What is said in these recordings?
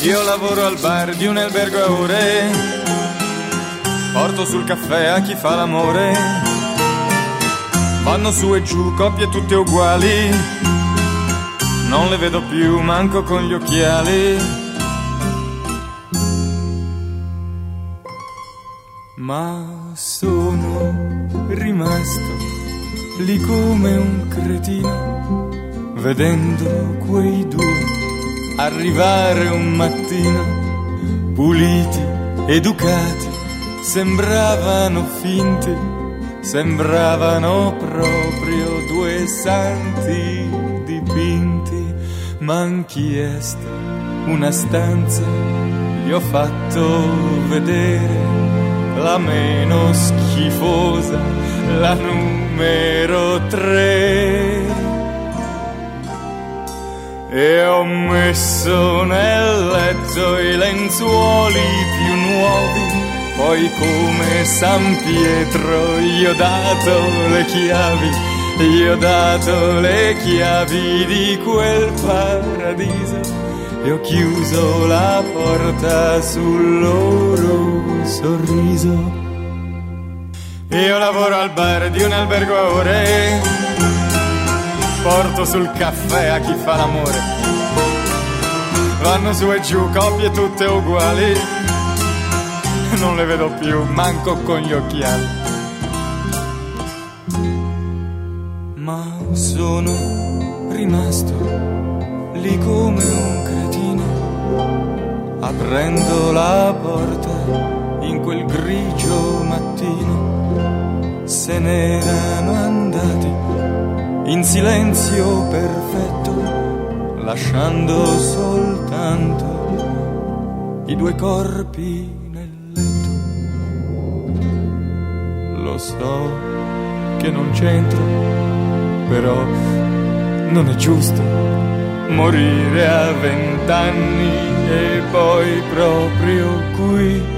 Io lavoro al bar di un albergo a ore, porto sul caffè a chi fa l'amore. Vanno su e giù coppie tutte uguali, non le vedo più manco con gli occhiali. Ma sono rimasto lì come un cretino, vedendo quei due arrivare un mattino, puliti, educati, sembravano finti, sembravano proprio due santi dipinti. M'han chiesto una stanza, gli ho fatto vedere la meno schifosa, la numero 3. E ho messo nel letto i lenzuoli più nuovi, poi come San Pietro gli ho dato le chiavi, gli ho dato le chiavi di quel paradiso e ho chiuso la porta sul loro sorriso. Io lavoro al bar di un albergo a ore, porto sul caffè a chi fa l'amore. Vanno su e giù coppie tutte uguali, non le vedo più manco con gli occhiali. Ma sono rimasto lì come un cretino, aprendo la porta in quel grigio mattino. Se n'erano andati in silenzio perfetto, lasciando soltanto i due corpi nel letto. Lo so che non c'entro, però non è giusto morire a 20 anni e poi proprio qui.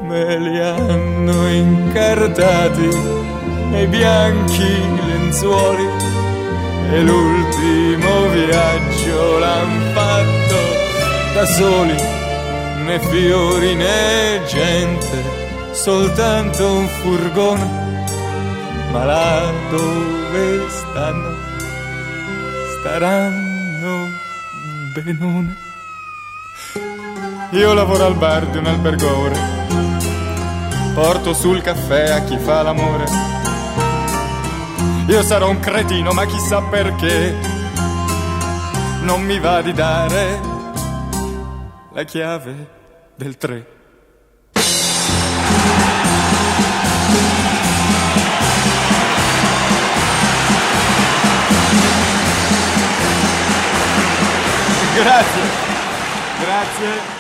Me li hanno incartati nei bianchi lenzuoli e l'ultimo viaggio l'han fatto da soli, né fiori né gente, soltanto un furgone. Ma là dove stanno, staranno benone. Io lavoro al bar di un albergo ore, porto sul caffè a chi fa l'amore. Io sarò un cretino, ma chissà perché non mi va di dare la chiave del 3. Grazie.